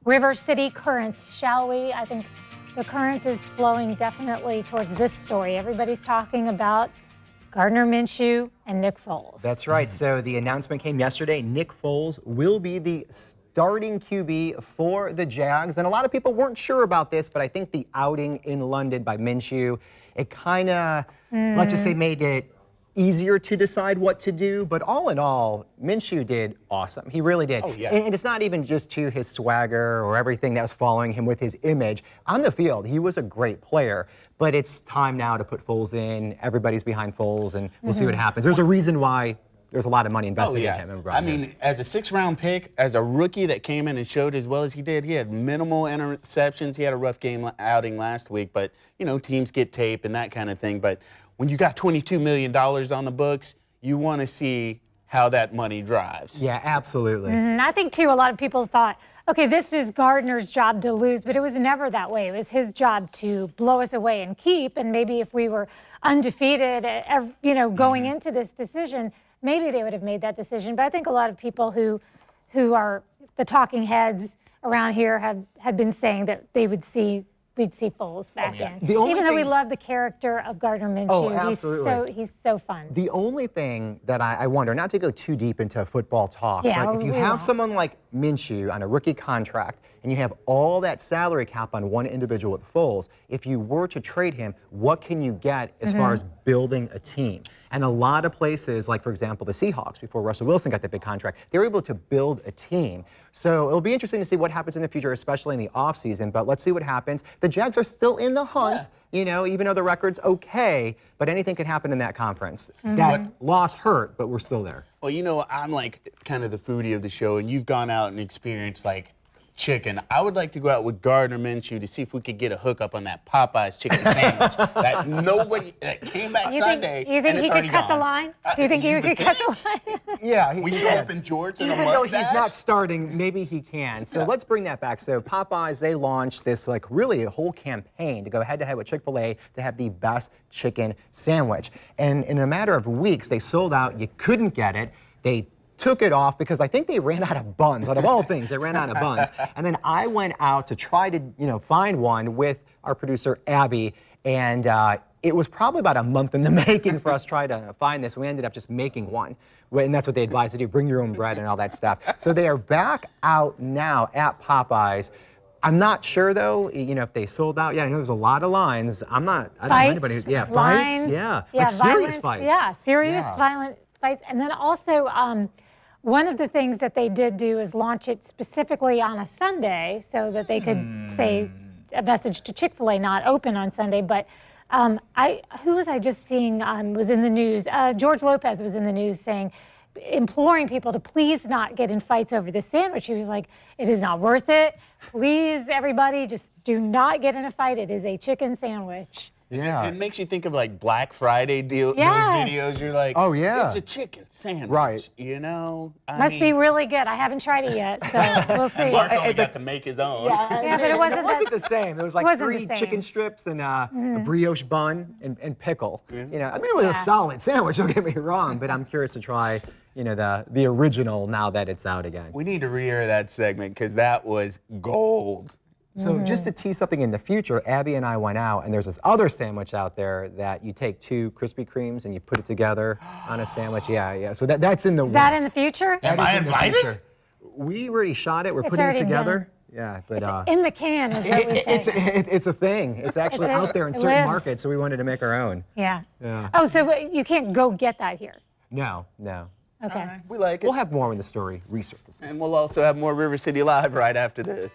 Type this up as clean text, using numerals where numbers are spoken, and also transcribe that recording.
River City current, shall we? I think the current is flowing definitely towards this story. Everybody's talking about Gardner Minshew and Nick Foles. That's right. So the announcement came yesterday. Nick Foles will be the starting QB for the Jags. And a lot of people weren't sure about this, but I think the outing in London by Minshew, it kind of, let's just say, made it easier to decide what to do. But all in all, Minshew did awesome. He really did. Oh, yeah. And it's not even just to his swagger or everything that was following him with his image. On the field, he was a great player. But it's time now to put Foles in. Everybody's behind Foles, and we'll see what happens. There's a reason why there's a lot of money invested in him. I mean, as a 6th-round pick, as a rookie that came in and showed as well as he did, he had minimal interceptions. He had a rough game outing last week, but, you know, teams get tape and that kind of thing. But when you got $22 million on the books, you want to see how that money drives. Yeah, absolutely. I think, too, a lot of people thought, okay, this is Gardner's job to lose, but it was never that way. It was his job to blow us away and keep. And maybe if we were undefeated, you know, going into this decision, maybe they would have made that decision. But I think a lot of people who are the talking heads around here had been saying that we'd see Foles back in. Even though we love the character of Gardner Minshew, he's so fun. The only thing that I wonder, not to go too deep into football talk, but if you have someone like Minshew on a rookie contract and you have all that salary cap on one individual with Foles, if you were to trade him, what can you get as far as building a team? And a lot of places, like for example the Seahawks, before Russell Wilson got that big contract, they were able to build a team. So it'll be interesting to see what happens in the future, especially in the offseason. But let's see what happens. The Jags are still in the hunt, you know, even though the record's okay, but anything could happen in that conference. That loss hurt, but we're still there. Well, you know, I'm like kind of the foodie of the show, and you've gone out and experienced like chicken. I would like to go out with Gardner Minshew to see if we could get a hookup on that Popeye's chicken sandwich that came back Sunday. You think he could cut the line? Do you think he could cut the line? Yeah. We show up in jorts and a mustache? Even though he's not starting, maybe he can. So let's bring that back. So Popeyes, they launched this like really a whole campaign to go head-to-head with Chick-fil-A to have the best chicken sandwich. And in a matter of weeks, they sold out. You couldn't get it. They took it off because I think they ran out of buns. Out of all things, they ran out of buns. And then I went out to try to, you know, find one with our producer Abby, and it was probably about a month in the making for us trying to find this. We ended up just making one, and that's what they advise to do: bring your own bread and all that stuff. So they are back out now at Popeyes. I'm not sure though, you know, if they sold out. Yeah, I know there's a lot of lines. I don't know anybody. Fights, like serious fights. Yeah, serious violent fights, and then also. One of the things that they did do is launch it specifically on a Sunday so that they could say a message to Chick-fil-A not open on Sunday. But who was I just seeing was in the news? George Lopez was in the news saying, imploring people to please not get in fights over this sandwich. He was like, it is not worth it. Please, everybody, just do not get in a fight. It is a chicken sandwich. Yeah. It makes you think of like Black Friday those videos. You're like, oh yeah, it's a chicken sandwich. Right. You know? Must be really good. I haven't tried it yet, so we'll see. Mark only got to make his own. Yeah, but it wasn't the same. It was like 3 chicken strips and a brioche bun and pickle. You know, I mean, it was a solid sandwich, don't get me wrong, but I'm curious to try, you know, the original now that it's out again. We need to re-air that segment because that was gold. So just to tease something in the future, Abby and I went out, and there's this other sandwich out there that you take 2 Krispy Kremes and you put it together on a sandwich. Yeah. So that's in the works. Is that in the future? Am I invited? We already shot it. We're putting it together. Yeah, but it's in the can is what we say. It's a thing. It's actually out there in certain markets, so we wanted to make our own. Yeah. Oh, so you can't go get that here? No. Okay. We like it. We'll have more when the story resurfaces. And we'll also have more River City Live right after this.